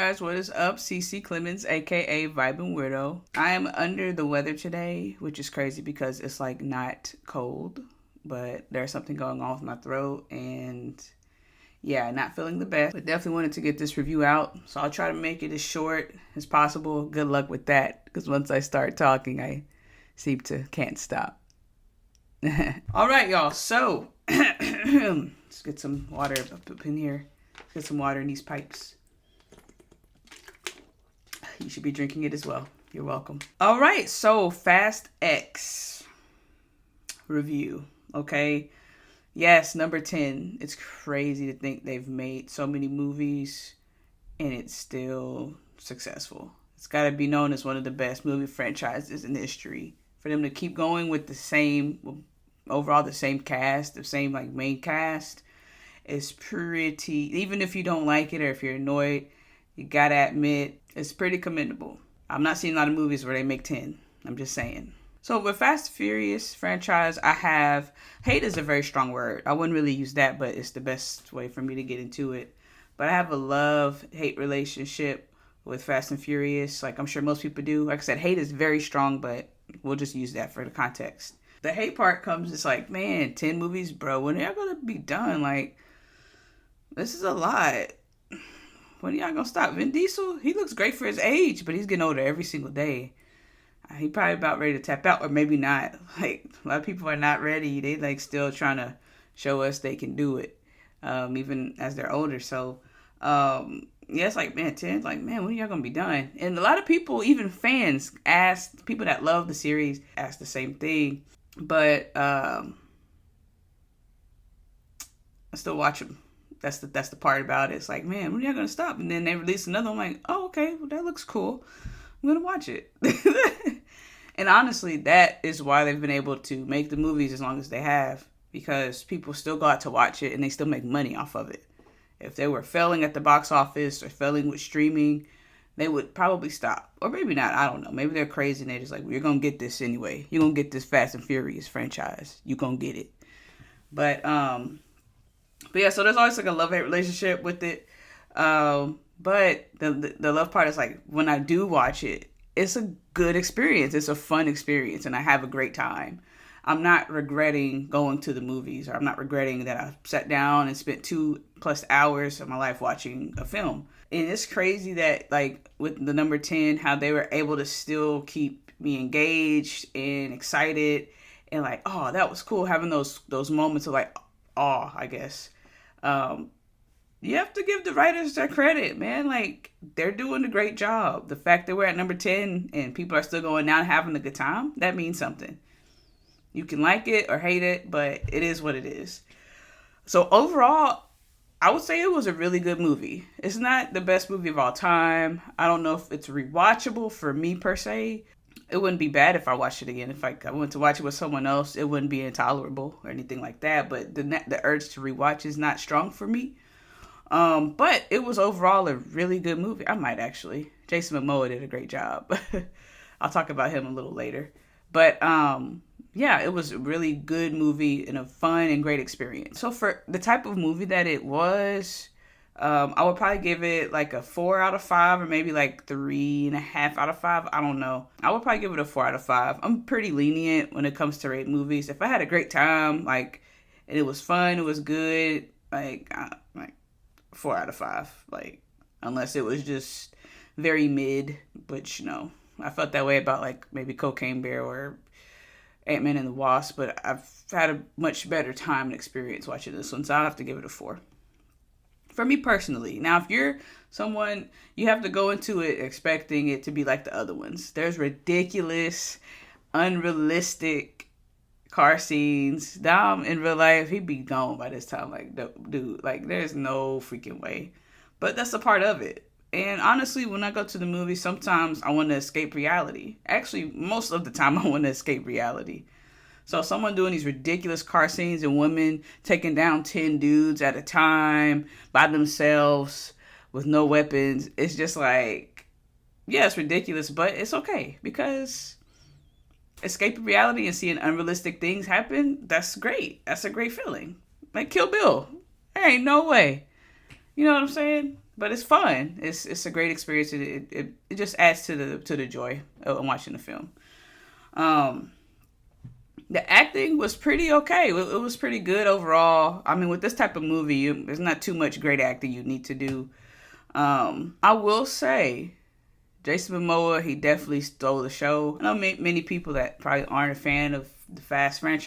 guys, what is up? CeCe Clemons, aka Vibin Weirdo. I am under the weather today, which is crazy because it's like not cold, but there's something going on with my throat and yeah, not feeling the best. But definitely wanted to get this review out, so I'll try to make it as short as possible. Good luck with that, because once I start talking, I seem to can't stop. All right, y'all. So let's get some water up in here. Let's get some water in these pipes. You should be drinking it as well. You're welcome. All right, so Fast X review. Okay. Yes, number 10. It's crazy to think they've made so many movies and it's still successful. It's got to be known as one of the best movie franchises in history. For them to keep going with the same, overall the same cast, the same like main cast, is pretty, even if you don't like it or if you're annoyed, you gotta admit, it's pretty commendable. I'm not seeing a lot of movies where they make 10. I'm just saying. So with Fast and Furious franchise, I have, hate is a very strong word. I wouldn't really use that, but it's the best way for me to get into it. But I have a love-hate relationship with Fast and Furious. Like I'm sure most people do. Like I said, hate is very strong, but we'll just use that for the context. The hate part comes, it's like, man, 10 movies, bro. When are y'all gonna be done? Like, this is a lot. When y'all gonna stop? Vin Diesel, he looks great for his age, but he's getting older every single day. He probably about ready to tap out, or maybe not. Like, a lot of people are not ready. They like still trying to show us they can do it, even as they're older. So, yeah, it's like, man, 10, like, man, when are y'all gonna be done? And a lot of people, even fans, ask, people that love the series, ask the same thing. But I still watch them. That's the part about it. It's like, man, when are y'all gonna stop? And then they release another one. I'm like, oh, okay, well, that looks cool. I'm gonna watch it. And honestly, that is why they've been able to make the movies as long as they have, because people still got to watch it and they still make money off of it. If they were failing at the box office or failing with streaming, they would probably stop. Or maybe not, I don't know. Maybe they're crazy and they're just like, well, you're gonna get this anyway. You're gonna get this Fast and Furious franchise. You're gonna get it. But yeah, so there's always like a love-hate relationship with it. But the love part is like, when I do watch it, it's a good experience. It's a fun experience and I have a great time. I'm not regretting going to the movies, or I'm not regretting that I sat down and spent 2+ hours of my life watching a film. And it's crazy that, like, with the number 10, how they were able to still keep me engaged and excited and like, oh, that was cool, having those moments of like, awe, I guess. You have to give the writers their credit, man. Like, they're doing a great job. The fact that we're at number 10 and people are still going down and having a good time, that means something. You can like it or hate it, but it is what it is. So overall, I would say it was a really good movie. It's not the best movie of all time. I don't know if it's rewatchable for me per se. It wouldn't be bad if I watched it again. If I went to watch it with someone else, it wouldn't be intolerable or anything like that. But the urge to rewatch is not strong for me. But it was overall a really good movie. I might actually. Jason Momoa did a great job. I'll talk about him a little later. But yeah, it was a really good movie and a fun and great experience. So for the type of movie that it was, I would probably give it like a 4 out of 5 or maybe like 3.5 out of 5. I don't know. I would probably give it a 4 out of 5. I'm pretty lenient when it comes to rate movies. If I had a great time, like, and it was fun, it was good, like 4 out of 5. Like, unless it was just very mid, which, I felt that way about like maybe Cocaine Bear or Ant-Man and the Wasp, but I've had a much better time and experience watching this one, so I'll have to give it a 4. For me personally. Now, if you're someone, you have to go into it expecting it to be like the other ones. There's ridiculous, unrealistic car scenes. Dom, in real life, he'd be gone by this time. Like, dude, like, there's no freaking way. But that's a part of it. And honestly, when I go to the movies, sometimes I want to escape reality. Actually, most of the time, I want to escape reality. So someone doing these ridiculous car scenes and women taking down 10 dudes at a time by themselves with no weapons, it's just like, yeah, it's ridiculous, but it's okay, because escaping reality and seeing unrealistic things happen, that's great. That's a great feeling. Like Kill Bill. There ain't no way. You know what I'm saying? but it's fun. It's a great experience. It just adds to the joy of watching the film. Um, the acting was pretty okay. It was pretty good overall. I mean, with this type of movie, there's not too much great acting you need to do. I will say, Jason Momoa, he definitely stole the show. I know many people that probably aren't a fan of the Fast and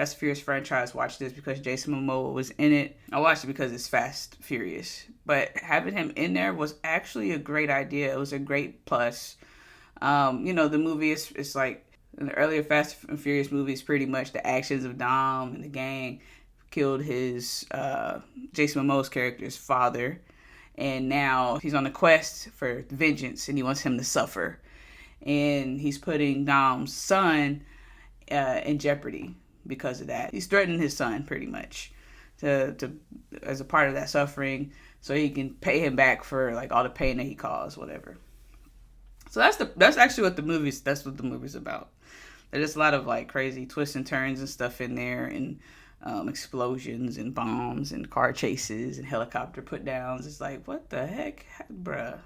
Furious franchise watch this because Jason Momoa was in it. I watched it because it's Fast Furious. But having him in there was actually a great idea. It was a great plus. The movie is like, in the earlier Fast and Furious movies, pretty much the actions of Dom and the gang killed his, Jason Momoa's character's father. And now he's on a quest for vengeance and he wants him to suffer. And he's putting Dom's son in jeopardy because of that. He's threatening his son pretty much to as a part of that suffering so he can pay him back for like all the pain that he caused, whatever. So that's actually what the movie's about. There's just a lot of like crazy twists and turns and stuff in there, and explosions and bombs and car chases and helicopter put downs. It's like, what the heck, bruh?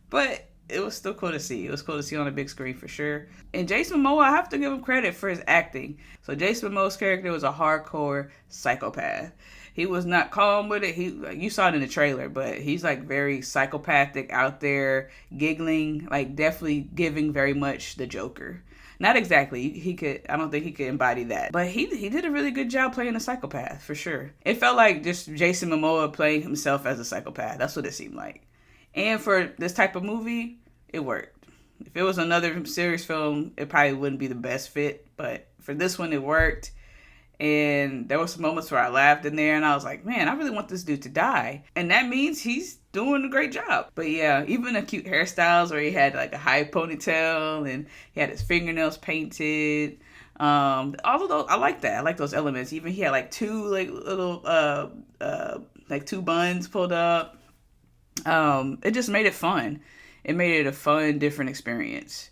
But it was still cool to see. It was cool to see on a big screen for sure. And Jason Momoa, I have to give him credit for his acting. So Jason Momoa's character was a hardcore psychopath. He was not calm with it. You saw it in the trailer, but he's like very psychopathic out there, giggling, like definitely giving very much the Joker. Not exactly. I don't think he could embody that. But he did a really good job playing a psychopath, for sure. It felt like just Jason Momoa playing himself as a psychopath. That's what it seemed like. And for this type of movie, it worked. If it was another serious film, it probably wouldn't be the best fit. But for this one, it worked. And there were some moments where I laughed in there and I was like, man, I really want this dude to die. And that means he's doing a great job. But yeah, even the cute hairstyles where he had like a high ponytail and he had his fingernails painted. All of those, I like that. I like those elements. Even he had like two like little like two buns pulled up. It just made it fun. It made it a fun, different experience.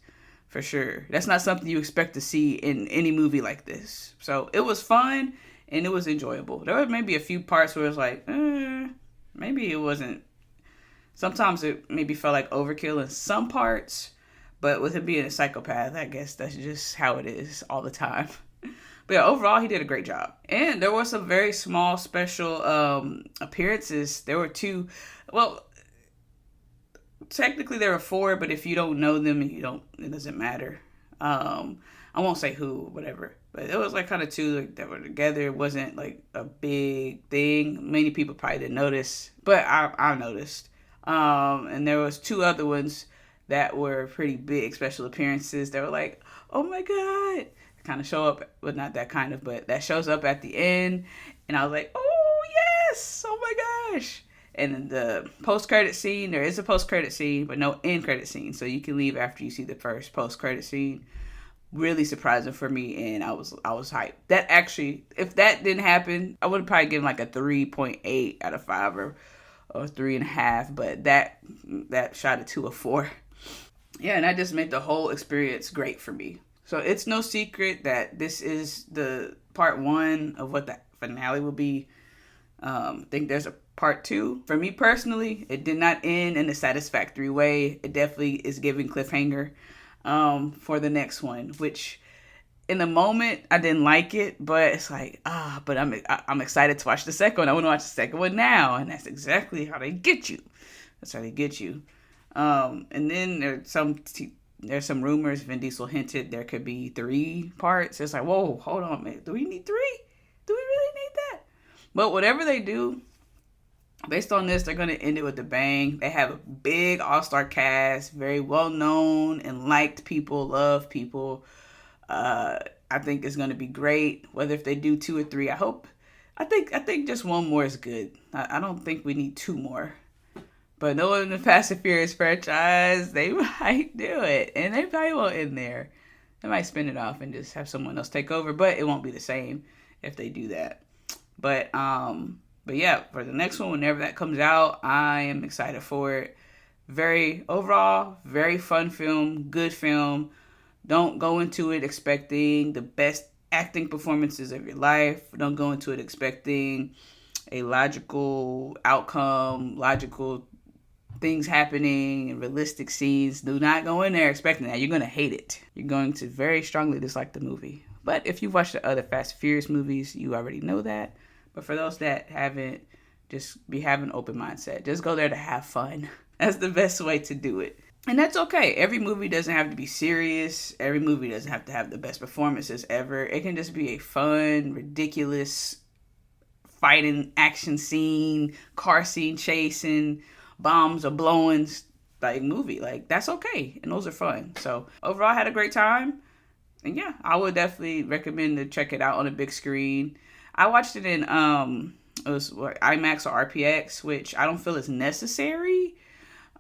For sure. That's not something you expect to see in any movie like this. So it was fun and it was enjoyable. There were maybe a few parts where it was like, maybe it wasn't. Sometimes it maybe felt like overkill in some parts, but with him being a psychopath, I guess that's just how it is all the time. But yeah, overall, he did a great job. And there were some very small special appearances. There were two. Well, technically there were four, but if you don't know them and it doesn't matter. I won't say who, whatever. But it was like kind of two like, that were together. It wasn't like a big thing. Many people probably didn't notice, but I noticed. And there was two other ones that were pretty big special appearances. They were like, oh my God. Kind of show up, but not that kind of, but that shows up at the end. And I was like, oh yes, oh my gosh. And in the post-credit scene, there is a post-credit scene, but no end-credit scene. So you can leave after you see the first post-credit scene. Really surprising for me, and I was hyped. That actually, if that didn't happen, I would have probably given like a 3.8 out of 5 or 3.5. But that shot it to a 4. Yeah, and that just made the whole experience great for me. So it's no secret that this is the part 1 of what the finale will be. I think there's a part 2. For me personally, it did not end in a satisfactory way. It definitely is giving cliffhanger for the next one, which in the moment I didn't like it, but it's like, but I'm excited to watch the second one. I want to watch the second one now, and that's exactly how they get you. That's how they get you. And then there's some rumors. Vin Diesel hinted there could be 3 parts. It's like, whoa, hold on, man. Do we need 3? Do we really need that? But whatever they do, based on this, they're going to end it with a bang. They have a big all-star cast, very well-known and liked people, loved people. I think it's going to be great. Whether if they do 2 or 3, I think just 1 more is good. I don't think we need 2 more. But knowing the Fast and Furious franchise, they might do it. And they probably won't end there. They might spin it off and just have someone else take over. But it won't be the same if they do that. But yeah, for the next one, whenever that comes out, I am excited for it. Overall, very fun film, good film. Don't go into it expecting the best acting performances of your life. Don't go into it expecting a logical outcome, logical things happening, and realistic scenes. Do not go in there expecting that. You're going to hate it. You're going to very strongly dislike the movie. But if you've watched the other Fast and Furious movies, you already know that. But for those that haven't, just have an open mindset. Just go there to have fun. That's the best way to do it. And that's okay. Every movie doesn't have to be serious. Every movie doesn't have to have the best performances ever. It can just be a fun, ridiculous, fighting action scene, car scene chasing, bombs or blowing, like movie. Like, that's okay. And those are fun. So overall, I had a great time. And yeah, I would definitely recommend to check it out on a big screen. I watched it in it was IMAX or RPX, which I don't feel is necessary.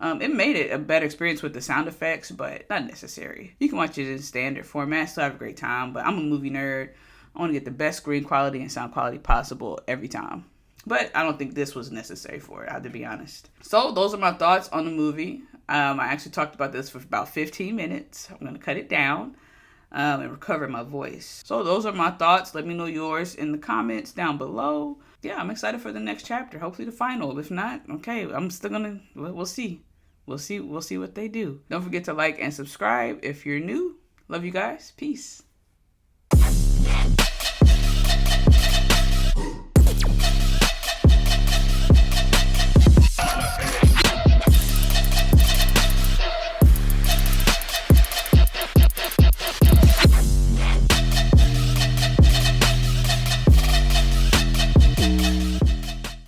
It made it a better experience with the sound effects, but not necessary. You can watch it in standard format, still have a great time, but I'm a movie nerd. I want to get the best screen quality and sound quality possible every time. But I don't think this was necessary for it, I have to be honest. So those are my thoughts on the movie. I actually talked about this for about 15 minutes. I'm going to cut it down and recover my voice. So those are my thoughts. Let me know yours in the comments down below. Yeah, I'm excited for the next chapter. Hopefully the final. If not, okay, I'm still gonna, we'll see. We'll see what they do. Don't forget to like and subscribe if you're new. Love you guys. Peace.